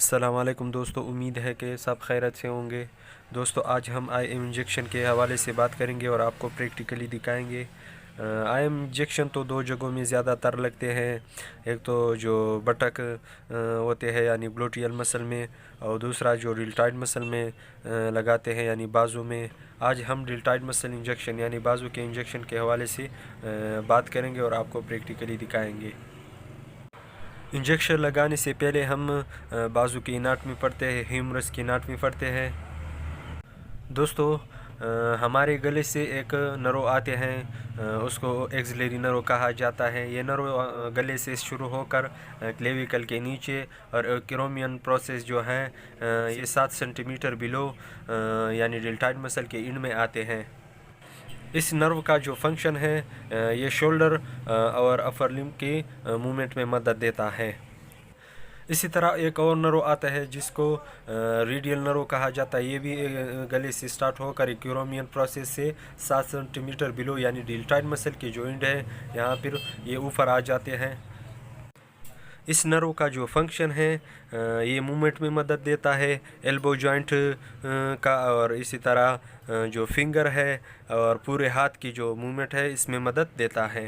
अस्सलाम वालेकुम दोस्तों, उम्मीद है कि सब खैरियत से होंगे। दोस्तों आज हम IM इंजेक्शन के हवाले से बात करेंगे और आपको प्रैक्टिकली दिखाएंगे। IM इंजेक्शन तो दो जगहों में ज़्यादातर लगते हैं। एक तो जो बटक होते हैं यानी ग्लूटियल मसल में, और दूसरा जो रिल्टाइड मसल में लगाते हैं यानी बाजू में। आज हम रिल्टाइड मसल इंजेक्शन यानी बाजू के इंजेक्शन के हवाले से बात करेंगे और आपको प्रैक्टिकली दिखाएंगे। इंजेक्शन लगाने से पहले हम बाजू की एनाटमी पढ़ते हैं, ह्यूमरस की एनाटमी पढ़ते हैं। दोस्तों हमारे गले से एक नर्व आते हैं, उसको एक्सिलरी नर्व कहा जाता है। ये नर्व गले से शुरू होकर क्लेविकल के नीचे और क्रोमियन प्रोसेस जो है ये 7 सेंटीमीटर बिलो यानी डेल्टॉइड मसल के इंड में आते हैं। इस नर्व का जो फंक्शन है ये शोल्डर और अपर लिम्ब के मूवमेंट में मदद देता है। इसी तरह एक और नर्व आता है जिसको रेडियल नर्व कहा जाता है। ये भी गले से स्टार्ट होकर क्रोमियन प्रोसेस से 7 सेंटीमीटर बिलो यानी डेल्टॉइड मसल के जो एंड है यहाँ पर ये ऊपर आ जाते हैं। इस नर्व का जो फंक्शन है ये मूवमेंट में मदद देता है एल्बो जॉइंट का, और इसी तरह जो फिंगर है और पूरे हाथ की जो मूवमेंट है इसमें मदद देता है।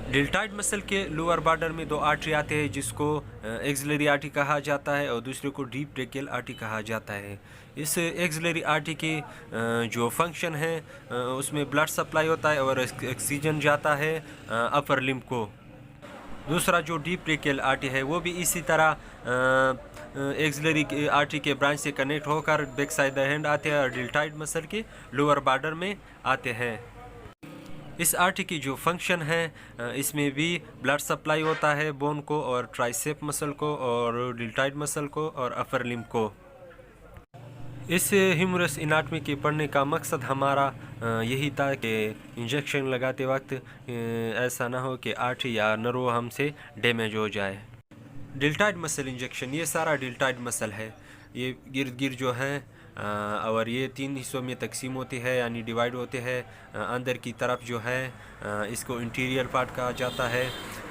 डेल्टॉइड मसल के लोअर बॉर्डर में 2 आर्टरी आते हैं जिसको एक्सिलरी आर्टरी कहा जाता है और दूसरे को डीप ब्रेकियल आर्टरी कहा जाता है। इस एक्सिलरी आर्टरी के जो फंक्शन है उसमें ब्लड सप्लाई होता है और ऑक्सीजन जाता है अपर लिम्ब को। दूसरा जो डीप ब्रेकियल आर्टरी है वो भी इसी तरह एक्सिलरी आर्टरी के ब्रांच से कनेक्ट होकर बैक साइड द हैंड आते हैं और डेल्टॉइड मसल के लोअर बॉर्डर में आते हैं। इस आर्टरी की जो फंक्शन है इसमें भी ब्लड सप्लाई होता है बोन को और ट्राइसेप मसल को और डेल्टॉइड मसल को और अपर लिम्ब को। इस ह्यूमरस एनाटमी के पढ़ने का मकसद हमारा यही था कि इंजेक्शन लगाते वक्त ऐसा ना हो कि आर्टरी या नर्व हमसे डैमेज हो जाए। डेल्टॉइड मसल इंजेक्शन, ये सारा डेल्टॉइड मसल है, ये गिर्द गिर्द जो है और ये 3 हिस्सों में तकसीम होती है यानी डिवाइड होते हैं। अंदर की तरफ जो है इसको इंटीरियर पार्ट कहा जाता है,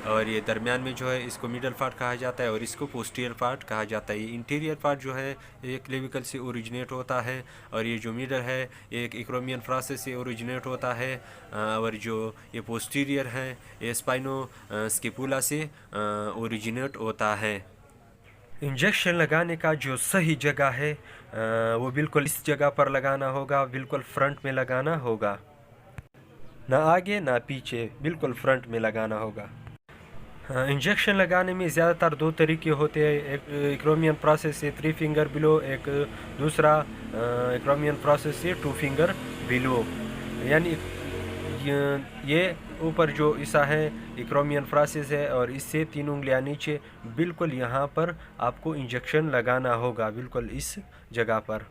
और ये दरमियान में जो है इसको मिडल पार्ट कहा जाता है और इसको पोस्टीरियर पार्ट कहा जाता है। ये इंटीरियर पार्ट जो है ये क्लेविकल से ओरिजिनेट होता है, और ये जो मिडल है ये एक एक्रोमियन प्रोसेस से ओरिजिनेट होता है, और जो ये पोस्टीरियर है ये स्पाइनो स्केपुला से ओरिजिनेट होता है। इंजेक्शन लगाने का जो सही जगह है वो बिल्कुल इस जगह पर लगाना होगा, बिल्कुल फ्रंट में लगाना होगा, ना आगे ना पीछे, बिल्कुल फ्रंट में लगाना होगा। इंजेक्शन लगाने में ज़्यादातर 2 तरीके होते हैं, एक एक्रोमियन प्रोसेस से 3 फिंगर बिलो, एक दूसरा एक्रोमियन प्रोसेस से 2 फिंगर बिलो। यानी ये ऊपर जो हिस्सा है एक्रोमियन प्रोसेस है और इससे 3 उंगलियां नीचे, बिल्कुल यहाँ पर आपको इंजेक्शन लगाना होगा, बिल्कुल इस जगह पर।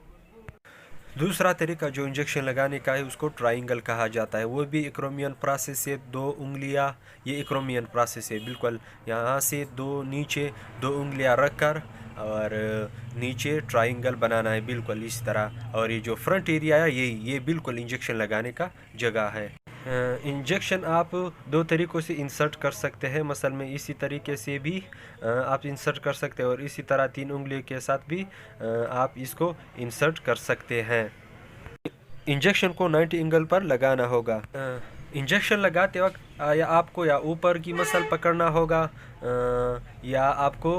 दूसरा तरीका जो इंजेक्शन लगाने का है उसको ट्राइंगल कहा जाता है। वो भी एक्रोमियन प्रोसेस से 2 उंगलियां, ये एक्रोमियन प्रोसेस है, बिल्कुल यहाँ से 2 नीचे 2 उंगलियां रखकर और नीचे ट्राइंगल बनाना है बिल्कुल इस तरह। और ये जो फ्रंट एरिया है ये बिल्कुल इंजेक्शन लगाने का जगह है। इंजेक्शन आप 2 तरीक़ों से इंसर्ट कर सकते हैं मसल में, इसी तरीके से भी आप इंसर्ट कर सकते हैं और इसी तरह 3 उंगलियों के साथ भी आप इसको इंसर्ट कर सकते हैं। इंजेक्शन को 90 एंगल पर लगाना होगा। इंजेक्शन लगाते वक्त या आपको या ऊपर की मसल पकड़ना होगा या आपको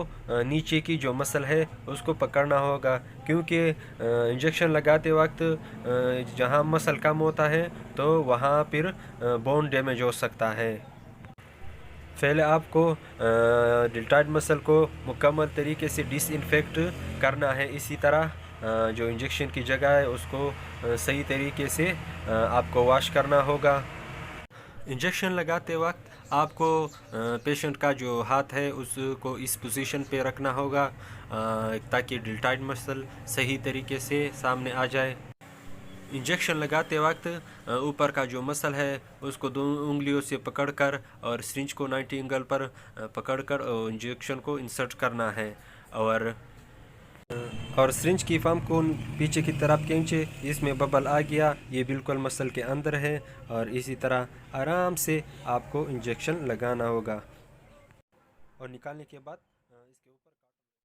नीचे की जो मसल है उसको पकड़ना होगा, क्योंकि इंजेक्शन लगाते वक्त जहां मसल कम होता है तो वहां फिर बोन डैमेज हो सकता है। पहले आपको डेल्टॉइड मसल को मुकम्मल तरीके से डिसइंफेक्ट करना है। इसी तरह जो इंजेक्शन की जगह है उसको सही तरीके से आपको वॉश करना होगा। इंजेक्शन लगाते वक्त आपको पेशेंट का जो हाथ है उसको इस पोजीशन पे रखना होगा ताकि डेल्टॉइड मसल सही तरीके से सामने आ जाए। इंजेक्शन लगाते वक्त ऊपर का जो मसल है उसको 2 उंगलियों से पकड़कर और सिरिंज को 90 एंगल पर पकड़कर इंजेक्शन को इंसर्ट करना है, और सिरिंज की पंप को पीछे की तरफ खींचे, इसमें बबल आ गया, ये बिल्कुल मसल के अंदर है, और इसी तरह आराम से आपको इंजेक्शन लगाना होगा और निकालने के बाद इसके ऊपर